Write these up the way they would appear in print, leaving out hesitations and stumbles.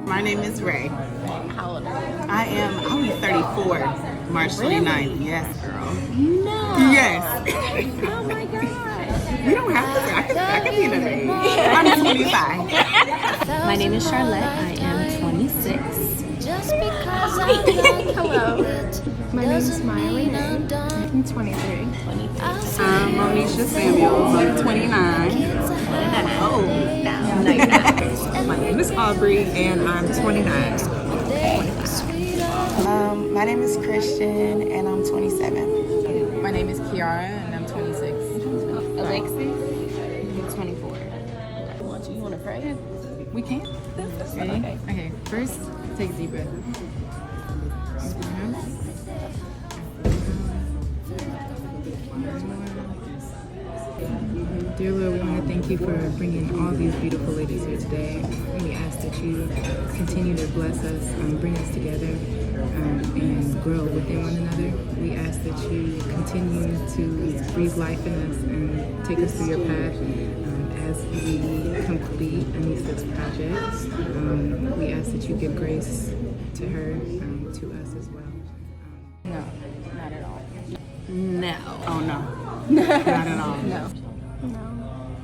My name is Ray. How old are you? I'll be 34 March 29th. Yes, girl. No. Yes. Oh my god. We don't have to say. I can be in a age. I'm 25. My name is Charlotte. I am 26. Hello. My name is Miley. I'm 23. I'm Monisha Samuels. I'm 29. Oh, no. My name is Aubrey and I'm 29. My name is Christian and I'm 27. My name is Kiara and I'm 26. Alexis. I'm 24. You want to pray? We can. Ready? Okay. First, take a deep breath. Dear Lord, we want to thank you for bringing all these beautiful ladies here today. And we ask that you continue to bless us, bring us together, and grow within one another. We ask that you continue to breathe life in us and take us through your path as we complete Anissa's project. We ask that you give grace to her, to us as well. No, not at all. No. Oh no. Not at all. No.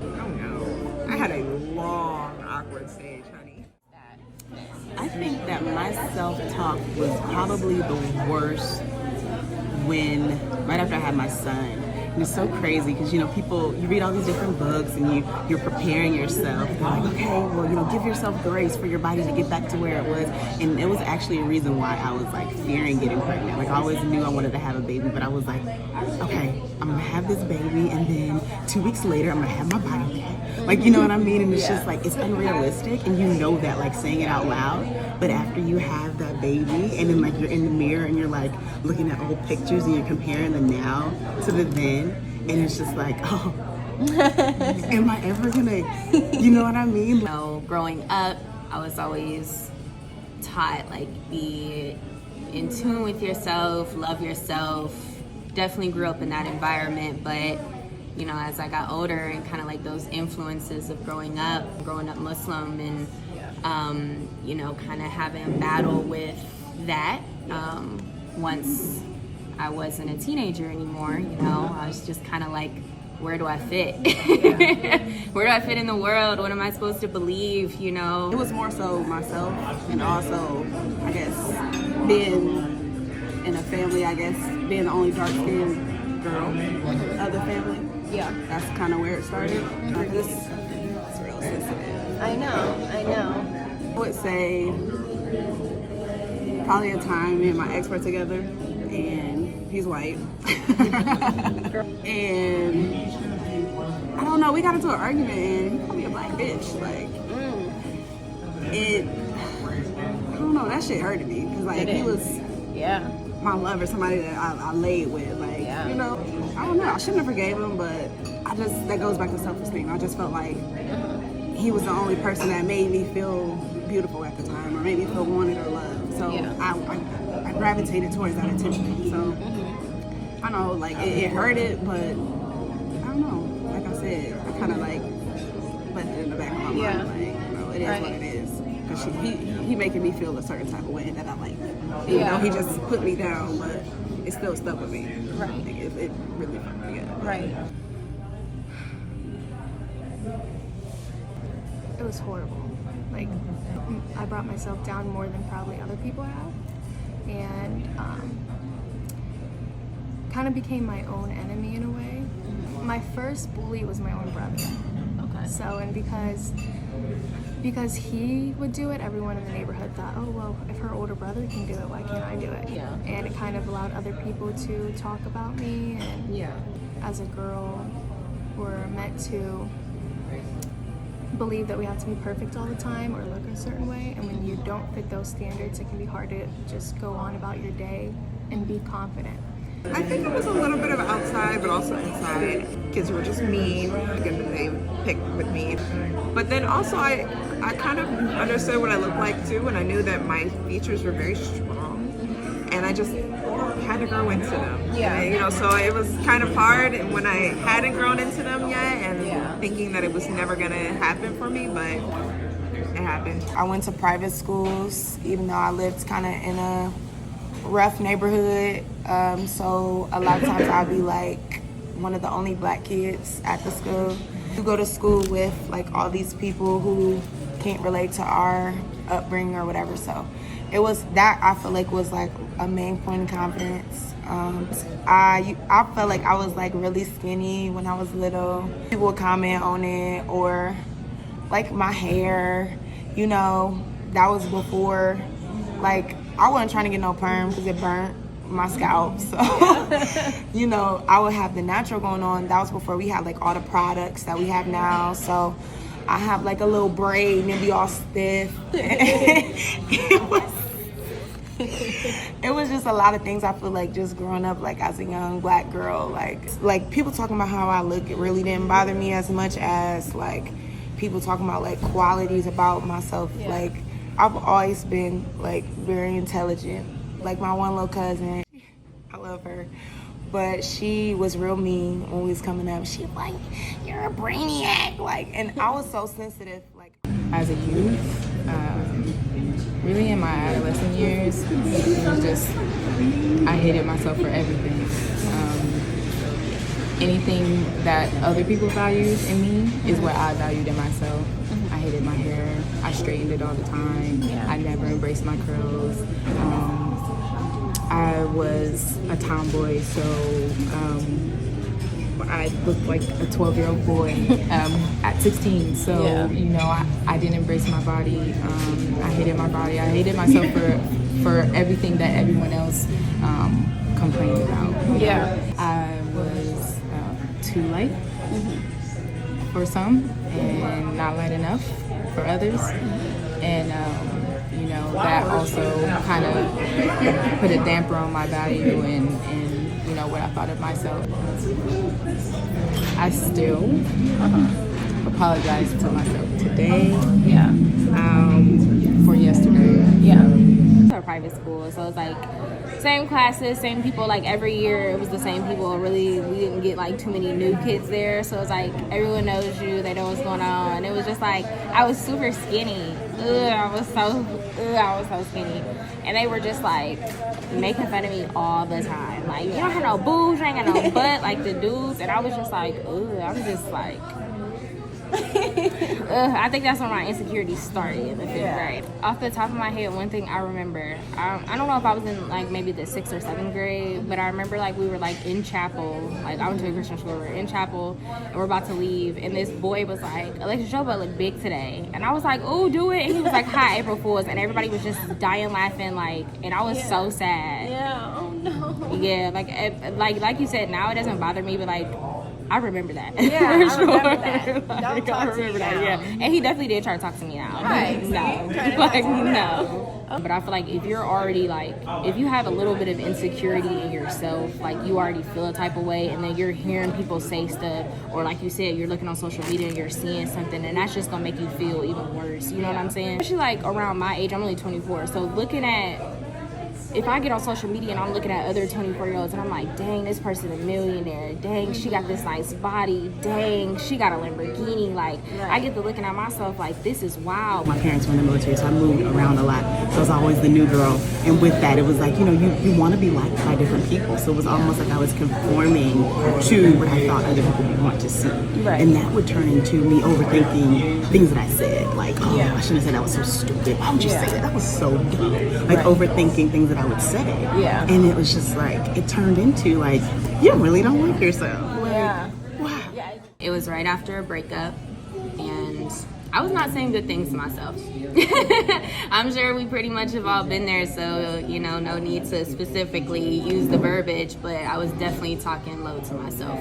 Oh no. I had a long, awkward stage, honey. I think that my self-talk was probably the worst right after I had my son. And it's so crazy because, you read all these different books and you're preparing yourself. You're like, okay, well, give yourself grace for your body to get back to where it was. And it was actually a reason why I was like fearing getting pregnant. Like I always knew I wanted to have a baby, but I was like, okay, I'm gonna have this baby and then 2 weeks later I'm gonna have my body back. Like, you know what I mean? And it's just like, it's unrealistic and you know that, like saying it out loud. But after you have that baby and then like you're in the mirror and you're like looking at old pictures and you're comparing the now to the then, and it's just like, oh, am I ever gonna, you know what I mean? Growing up, I was always taught, like, be in tune with yourself, love yourself. Definitely grew up in that environment, but as I got older and kind of like those influences of growing up Muslim and, kind of having a battle with that. Once I wasn't a teenager anymore, I was just kind of like, where do I fit? Where do I fit in the world? What am I supposed to believe, It was more so myself and also, I guess, being in a family, being the only dark-skinned girl of the family. Yeah. That's kind of where it started. It's real sensitive. I know. I would say probably a time me and my ex were together, and he's white. And I don't know, we got into an argument and he called me a black bitch. Like, I don't know, that shit hurted me. Because, like, he was my lover, somebody that I laid with. Like, I don't know, I shouldn't have forgave him, but that goes back to self-esteem. I just felt like he was the only person that made me feel beautiful at the time or made me feel wanted or loved. So I gravitated towards that attention. So I know, like, it hurted, but I don't know. Like I said, I kind of like left it in the back of my mind. Like, it is what it is. Because he making me feel a certain type of way that I like. Even though he just put me down, but it still stuck with me. Right. Like, it really fucked me up. Right. It was horrible. Like, I brought myself down more than probably other people have. And kind of became my own enemy in a way. My first bully was my own brother. Okay. So, and because he would do it, everyone in the neighborhood thought, oh, well, if her older brother can do it, why can't I do it? Yeah. And it kind of allowed other people to talk about me. And as a girl, we're meant to believe that we have to be perfect all the time or look a certain way. And when you don't fit those standards, it can be hard to just go on about your day and be confident. I think it was a little bit of outside, but also inside. Kids were just mean, and they picked with me. But then also I kind of understood what I looked like too, and I knew that my features were very strong, and I just had to grow into them. And, so it was kind of hard when I hadn't grown into them yet, and thinking that it was never gonna happen for me, but happened? I went to private schools, even though I lived kind of in a rough neighborhood. So a lot of times I'll be like one of the only black kids at the school. You go to school with like all these people who can't relate to our upbringing or whatever. So it was that I feel like was like a main point of confidence. I felt like I was like really skinny when I was little. People would comment on it, or like my hair, you know, that was before, like I wasn't trying to get no perm because it burnt my scalp. So, you know, I would have the natural going on. That was before we had like all the products that we have now. So I have like a little braid and it'd be all stiff. It was just a lot of things. I feel like just growing up like as a young black girl, like people talking about how I look, it really didn't bother me as much as like people talking about like qualities about myself. Like I've always been like very intelligent. Like my one little cousin, I love her, but she was real mean when we was coming up. She was like, "You're a brainiac," like, and I was so sensitive. Like As a youth, really in my adolescent years, it was just, I hated myself for everything. Anything that other people valued in me is what I valued in myself. I hated my hair. I straightened it all the time. I never embraced my curls. I was a tomboy, so I looked like a 12-year-old boy at 16. So, you know, I didn't embrace my body. I hated my body. I hated myself for everything that everyone else complained about. I was too light for some and not light enough for others. And, you know, that also kind of put a damper on my value and you know, what I thought of myself. I still apologize to myself today for yesterday. Our private school, so it's like same classes, same people. Like every year it was the same people. Really, we didn't get like too many new kids there, so it's like everyone knows you, they know what's going on. It was just like I was super skinny. I was so skinny, and they were just like making fun of me all the time. Like, you don't have no boobs, you ain't got no butt like the dudes, and I was just like, I'm just like. I think that's when my insecurities started in the 5th grade. Off the top of my head, one thing I remember, I don't know if I was in like maybe the 6th or 7th grade, but I remember like we were like in chapel, like I went to a Christian school, we were in chapel and we're about to leave, and this boy was like, "Alexis, your butt look big today," and I was like, "Oh, do it," and he was like, "Hi, April Fools," and everybody was just dying laughing, like, and I was so sad. Oh no. Yeah, like you said, now it doesn't bother me, but like I remember that. Yeah, for I sure. remember that. Like, Don't talk I to remember me that. now. Yeah, and he definitely did try to talk to me now. Right. No, like no. But I feel like if you're already like, if you have a little bit of insecurity in yourself, like you already feel a type of way, and then you're hearing people say stuff, or like you said, you're looking on social media and you're seeing something, and that's just gonna make you feel even worse. You know what I'm saying? Especially like around my age, I'm only 24, so looking at. If I get on social media and I'm looking at other 24-year-olds and I'm like, dang, this person a millionaire. Dang, she got this nice body. Dang, she got a Lamborghini. Like, I get to looking at myself like, this is wild. My parents were in the military, so I moved around a lot. So I was always the new girl. And with that, it was like, you know, you want to be liked by different people. So it was almost like I was conforming to what I thought other people would want to see. Right. And that would turn into me overthinking things that I said. Like, oh, I shouldn't have said that, was so stupid. Why would you say that? That was so dumb. Like, overthinking things that I would say. Yeah. And it was just like, it turned into like, you really don't like yourself. Like, wow. It was right after a breakup, and I was not saying good things to myself. I'm sure we pretty much have all been there, so, you know, no need to specifically use the verbiage, but I was definitely talking low to myself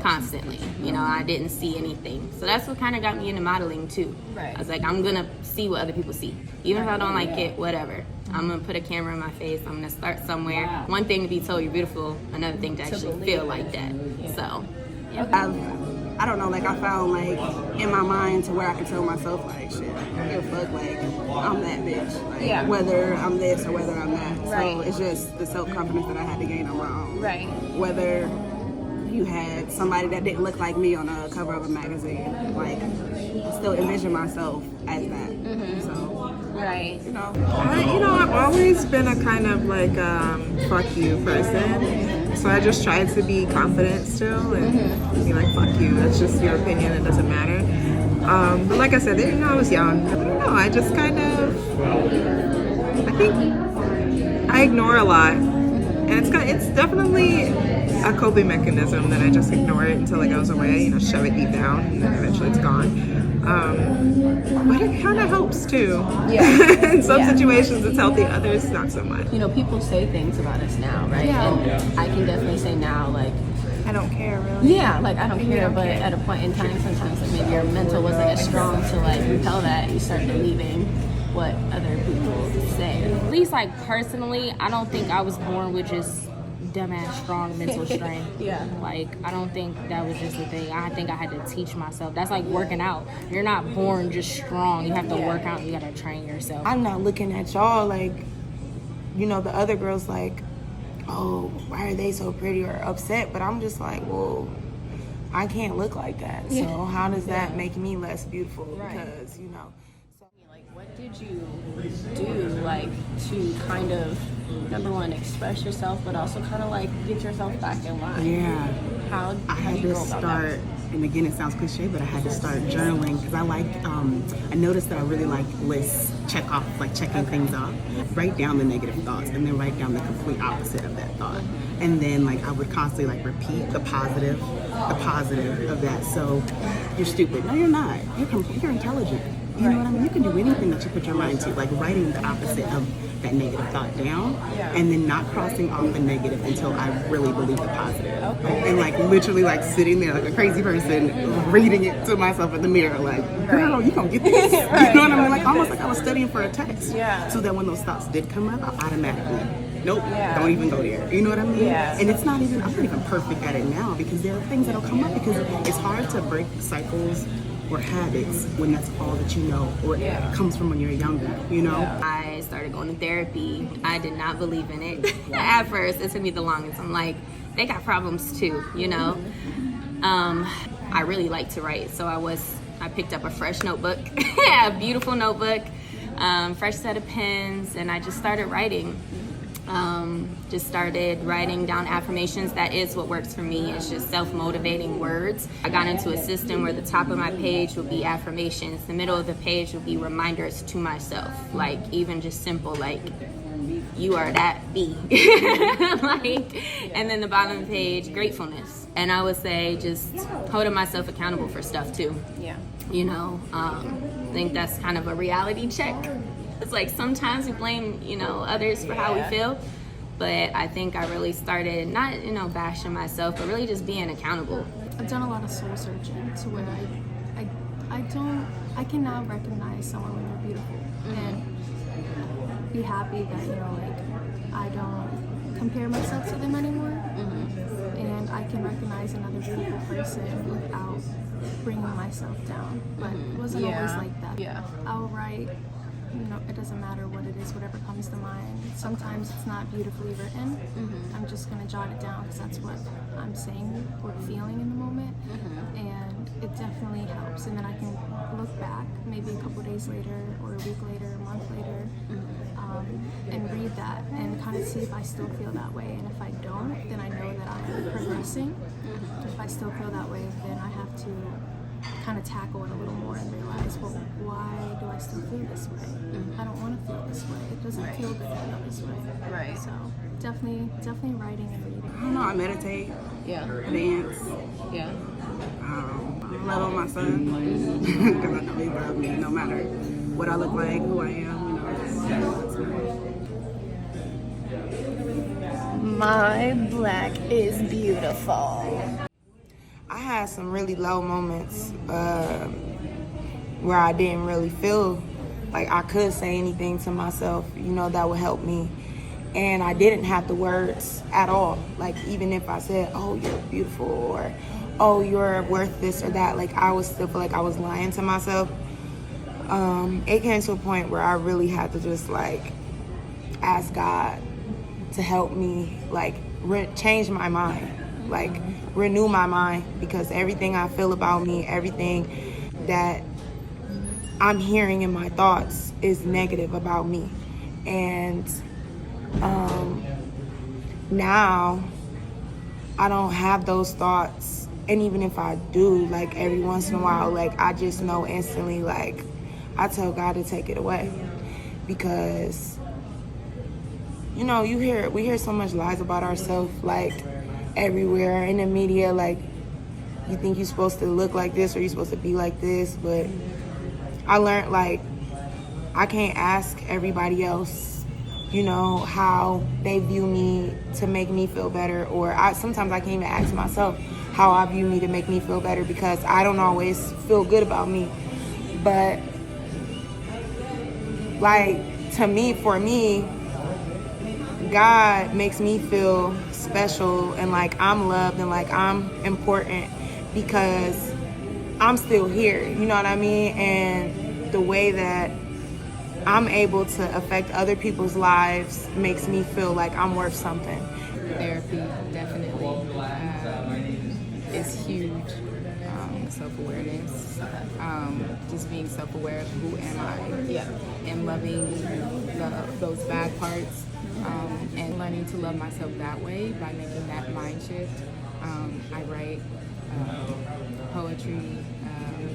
constantly. You know, I didn't see anything. So that's what kind of got me into modeling, too. Right. I was like, I'm going to see what other people see. Even if I don't like it, whatever. I'm going to put a camera in my face. I'm going to start somewhere. One thing to be told you're beautiful, another thing to actually feel like that. So, yeah. I don't know, like I found like in my mind to where I can tell myself like, shit, I don't give a fuck, like I'm that bitch, like whether I'm this or whether I'm that. So it's just the self-confidence that I had to gain on my own. Right. Whether you had somebody that didn't look like me on a cover of a magazine, like still envision myself as that. So, Right. you know. I've always been a kind of like fuck you person. So I just try to be confident still and be like, fuck you, that's just your opinion, it doesn't matter. But like I said, I was young. I don't know, I just kind of, I think I ignore a lot. And it's definitely a coping mechanism that I just ignore it until it goes away, shove it deep down, and then eventually it's gone. But it kind of helps too. Yeah. In some situations it's healthy, others not so much. People say things about us now, right? Yeah. And I can definitely say now, like, I don't care really. yeah, like I don't care, but at a point in time, sometimes like maybe your mental wasn't as strong to like repel that. You start believing what other people say. At least like personally, I don't think I was born with just dumbass strong mental strength. Yeah. Like I don't think that was just the thing. I think I had to teach myself. That's like working out. You're not born just strong. You have to work out. You gotta train yourself. I'm not looking at y'all like, the other girls like, oh, why are they so pretty or upset? But I'm just like, well, I can't look like that. So how does that make me less beautiful? Because, Like, what did you do, like, to kind of, number one, express yourself, but also kind of, like, get yourself back in line? Yeah. How I had do you to go about start, that? and again, it sounds cliche, but I had to start journaling because I noticed that I really like lists, checking things off. Write down the negative thoughts and then write down the complete opposite of that thought. And then I would constantly repeat the positive of that. So you're stupid. No, you're not. You're intelligent. You know what I mean? You can do anything that you put your mind to, like writing the opposite of that negative thought down and then not crossing off the negative until I really believe the positive. And literally sitting there like a crazy person reading it to myself in the mirror like, girl, you gonna get this. You know what I mean? Like almost like I was studying for a test. Yeah. So that when those thoughts did come up, I automatically, nope, don't even go there. You know what I mean? Yeah. And I'm not even perfect at it now because there are things that'll come up because it's hard to break cycles or habits when that's all that you know or it comes from when you're younger, I started going to therapy. I did not believe in it at first. It took me the longest. I'm like, they got problems too, I really like to write, so I picked up a fresh notebook, a beautiful notebook, fresh set of pens, and I just started writing. Just started writing down affirmations. That is what works for me. It's just self-motivating words. I got into a system where the top of my page would be affirmations. The middle of the page would be reminders to myself. Like even just simple, like you are that B. And then the bottom of the page, gratefulness. And I would say just holding myself accountable for stuff too. Yeah. I think that's kind of a reality check. It's like sometimes we blame, others for how we feel. But I think I really started not, bashing myself, but really just being accountable. I've done a lot of soul searching to where I can now recognize someone when they're beautiful and be happy that, I don't compare myself to them anymore. And I can recognize another beautiful person without bringing myself down. But it wasn't always like that. Yeah. I'll write. It doesn't matter what it is, whatever comes to mind. Sometimes it's not beautifully written. I'm just going to jot it down because that's what I'm saying or feeling in the moment. And it definitely helps. And then I can look back maybe a couple days later or a week later, a month later, and read that and kind of see if I still feel that way. And if I don't, then I know that I'm progressing. If I still feel that way, then I have to kind of tackle it a little more and realize, well, why do I still feel this way? I don't want to feel this way. It doesn't feel good to feel this way. Right. So definitely writing and reading. I don't know, I meditate. Yeah. I dance. Yeah. I love on my son because I know he loves me no matter what I look like, who I am, My black is beautiful. I had some really low moments where I didn't really feel like I could say anything to myself, that would help me. And I didn't have the words at all. Like, even if I said, oh, you're beautiful, or, oh, you're worth this or that, I would still feel like I was lying to myself. It came to a point where I really had to just, ask God to help me, change my mind. Renew my mind, because everything I feel about me, everything that I'm hearing in my thoughts is negative about me. And now I don't have those thoughts. And even if I do, like every once in a while, like I just know instantly, like I tell God to take it away. Because, you know, we hear so much lies about ourselves, like everywhere in the media, like you think you're supposed to look like this or you're supposed to be like this. But I learned, like, I can't ask everybody else, you know, how they view me to make me feel better. Or sometimes I can't even ask myself how I view me to make me feel better, because I don't always feel good about me. But like, for me, God makes me feel special and like I'm loved and like I'm important because I'm still here, you know what I mean? And the way that I'm able to affect other people's lives makes me feel like I'm worth something. Therapy definitely is huge. Self-awareness, just being self-aware of who am I, and loving those bad parts, and learning to love myself that way by making that mind shift. I write poetry,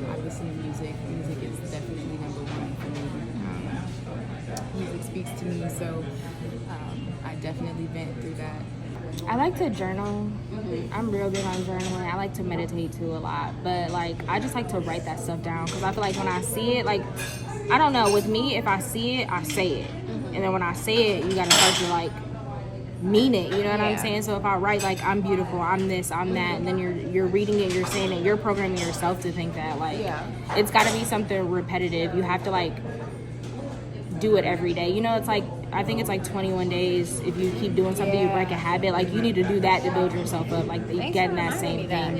I listen to music. Music is definitely number one for me. Music speaks to me, so I definitely vent through that. I like to journal. I'm real big on journaling. I like to meditate too a lot, but like I just like to write that stuff down because I feel like when I see it, like I don't know, with me, if I see it, I say it, and then when I say it, you gotta start to like mean it. You know what I'm saying? So if I write like I'm beautiful, I'm this, I'm that, and then you're reading it, you're saying it, you're programming yourself to think that. Like it's got to be something repetitive. You have to like do it every day. You know, it's like, I think it's like 21 days. If you keep doing something, you break a habit. Like you need to do that to build yourself up. Like you get in that same thing.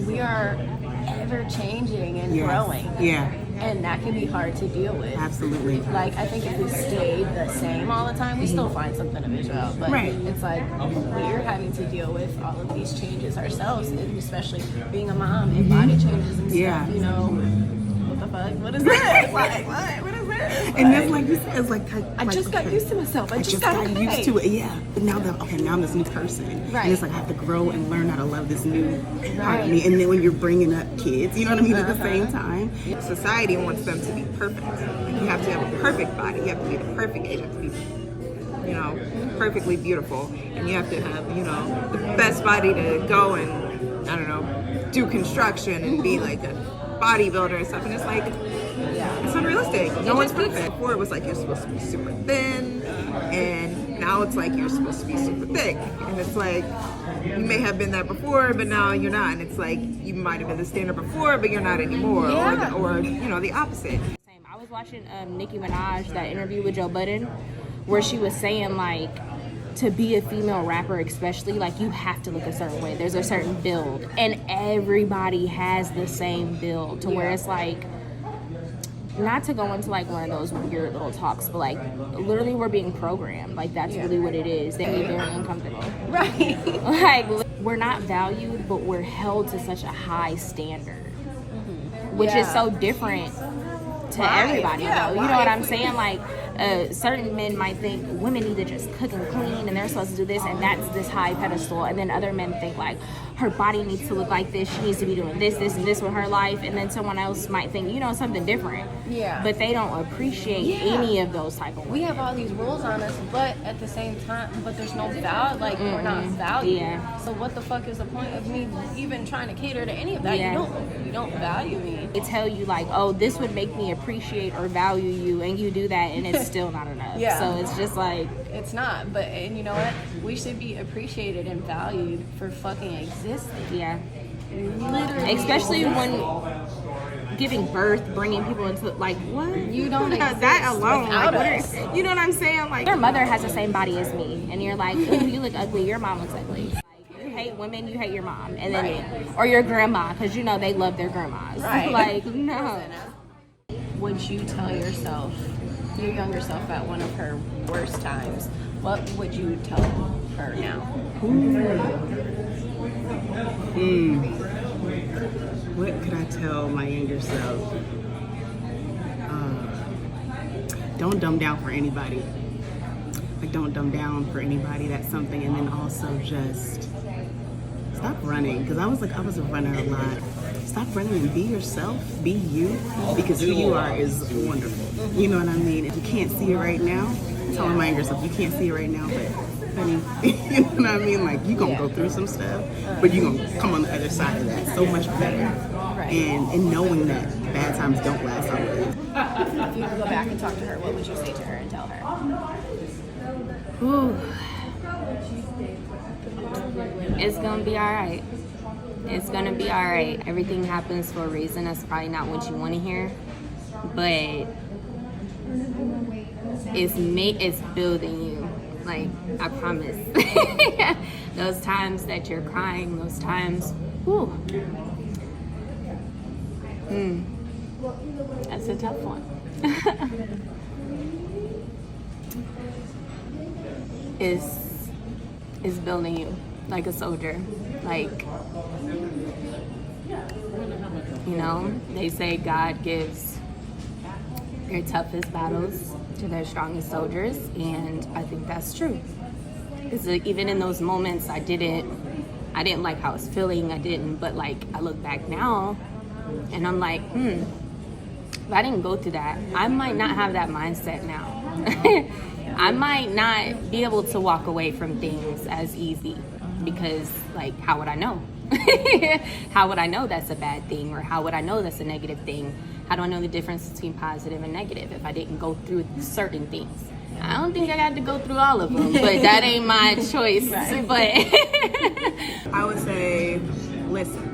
We are ever changing and growing. Yeah. And that can be hard to deal with. Absolutely. Like, I think if we stayed the same all the time, we still find something to bitch about. But it's like, we're having to deal with all of these changes ourselves, and especially being a mom and body changes and stuff, you know. What the fuck? What is this? Like, what is this? And that's like you said, it's like I just got used to myself. I just got used to it. Yeah. But now I'm this new person. Right. And it's like I have to grow and learn how to love this new part of me. And then when you're bringing up kids, you know what I mean, at the same time. Society wants them to be perfect. You have to have a perfect body. You have to be the perfect age. You have to be, you know, perfectly beautiful. And you have to have, you know, the best body to go and, I don't know, do construction and be like a bodybuilder and stuff. And it's like, it's unrealistic. No one's perfect. Before it was like you're supposed to be super thin, and now it's like you're supposed to be super thick. And it's like you may have been that before, but now you're not. And it's like you might have been the standard before, but you're not anymore. Or you know, the opposite. I was watching Nicki Minaj, that interview with Joe Budden, where she was saying like, to be a female rapper especially, like you have to look a certain way. There's a certain build, and everybody has the same build to where it's like, not to go into like one of those weird little talks, but like literally we're being programmed. Like that's really what it is. They be very uncomfortable. Right. Like we're not valued, but we're held to such a high standard, which is so different to everybody though. You know what I'm saying? Like certain men might think women need to just cook and clean and they're supposed to do this, and that's this high pedestal, and then other men think like her body needs to look like this, she needs to be doing this and this with her life, and then someone else might think, you know, something different. But they don't appreciate any of those type of women. We have all these rules on us, but at the same time, but there's no value, like we're not valued. So what the fuck is the point of me even trying to cater to any of that? You don't value me. They tell you like, oh, this would make me appreciate or value you, and you do that and it's still not enough. So it's just like, it's not. But and you know what? We should be appreciated and valued for fucking existing. Literally. Especially when giving birth, bringing people into like, what? You don't exist that alone. Like, what you know what I'm saying? Like your mother has the same body as me, and you're like, ooh, you look ugly. Your mom looks ugly. Like, you hate women, you hate your mom, and then or your grandma, because you know they love their grandmas. Like no. Would you tell yourself, your younger self, at one of her worst times, what would you tell her now? What could I tell my younger self? don't dumb down for anybody. Like, don't dumb down for anybody. That's something. And then also just stop running. Because I was a runner a lot. Stop running and be yourself. Be you. Because who you are is wonderful. You know what I mean? If you can't see it right now, tell remind yourself you can't see it right now, but honey, you know what I mean? Like, you gonna go through some stuff, but you gonna come on the other side of that so much better. And knowing that bad times don't last always. If you could go back and talk to her, what would you say to her and tell her? Ooh. It's gonna be all right. It's gonna be all right. Everything happens for a reason. That's probably not what you want to hear, but it's building you. Like, I promise. Those times that you're crying, those times, whew. That's a tough one. Is building you like a soldier. Like, you know, they say God gives their toughest battles to their strongest soldiers, and I think that's true. Because even in those moments, I didn't like how I was feeling. But like, I look back now, and I'm like, if I didn't go through that, I might not have that mindset now. I might not be able to walk away from things as easy, because, like, how would I know? How would I know that's a bad thing, or how would I know that's a negative thing? How do I know the difference between positive and negative if I didn't go through certain things? I don't think I got to go through all of them, but that ain't my choice. Right. But I would say, listen.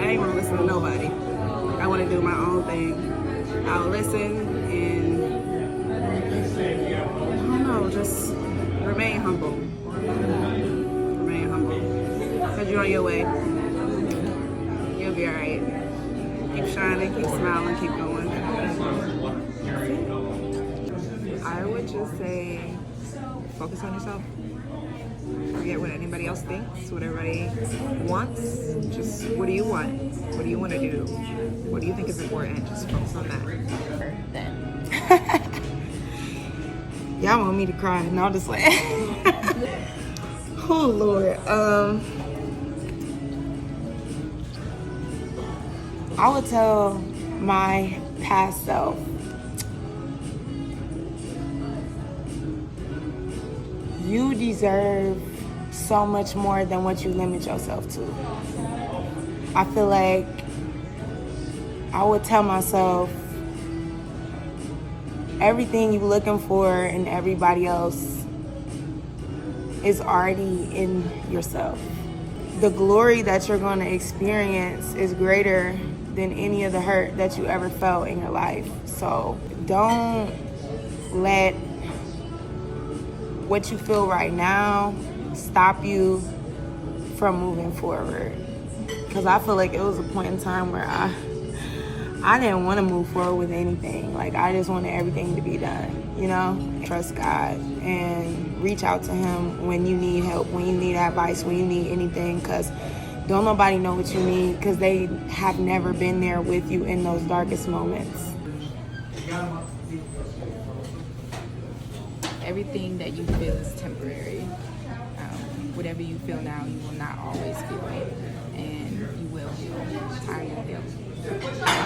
I ain't want to listen to nobody. I want to do my own thing. I'll listen and, I don't know, just remain humble. Remain humble. Because you're on your way. You'll be alright. Keep shining, keep smiling, keep going. I would just say, focus on yourself. Forget what anybody else thinks, what everybody wants. Just, what do you want? What do you want to do? What do you think is important? Just focus on that. Y'all want me to cry? No, I'm just like, oh Lord. I would tell my past self, you deserve so much more than what you limit yourself to. I feel like I would tell myself, everything you're looking for in everybody else is already in yourself. The glory that you're going to experience is greater than any of the hurt that you ever felt in your life. So don't let what you feel right now stop you from moving forward. Because I feel like it was a point in time where I didn't want to move forward with anything. Like, I just wanted everything to be done, you know? Trust God and reach out to Him when you need help, when you need advice, when you need anything, because don't nobody know what you need, because they have never been there with you in those darkest moments. Everything that you feel is temporary. Whatever you feel now, you will not always feel it, and you will heal. Time will heal.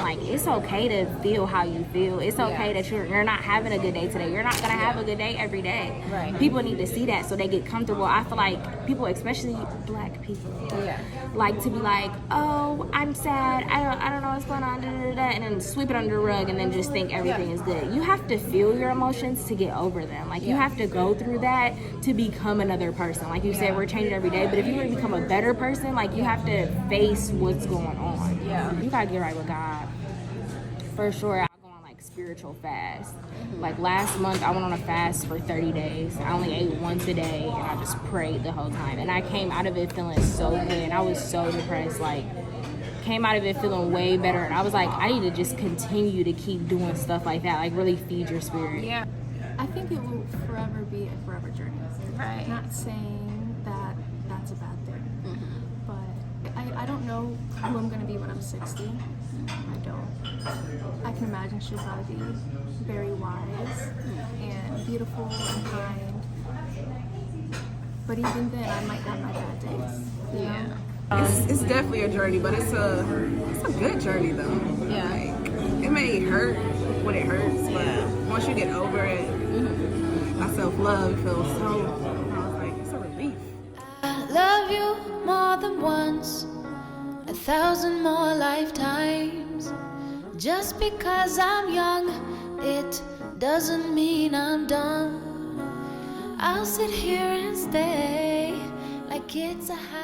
like, it's okay to feel how you feel. It's okay that you're not having a good day today. You're not gonna have a good day every day. Right. People need to see that so they get comfortable. I feel like people, especially Black people, like to be like, oh, I'm sad. I don't know what's going on, and then sweep it under the rug and then just think everything is good. You have to feel your emotions to get over them. Like, you have to go through that to become another person. Like you said, we're changing every day, but if you want to become a better person, like, you have to face what's going on. You gotta get right with God. For sure, I go on like spiritual fast. Like last month, I went on a fast for 30 days. I only ate once a day, and I just prayed the whole time. And I came out of it feeling so good. And I was so depressed. Like, came out of it feeling way better. And I was like, I need to just continue to keep doing stuff like that. Like, really feed your spirit. Yeah. I think it will forever be a forever journey. Right. Not saying that that's a bad thing. But I don't know who I'm going to be when I'm 60. I don't. I can imagine she'll probably be very wise and beautiful and kind. But even then, I might have my bad days. You know? It's definitely a journey, but it's a good journey though. Yeah. Like, it may hurt when it hurts, but once you get over it, my self-love feels so, I was like, it's a relief. I love you more than once, 1,000 more lifetimes. Just because I'm young, it doesn't mean I'm done. I'll sit here and stay like it's a habit.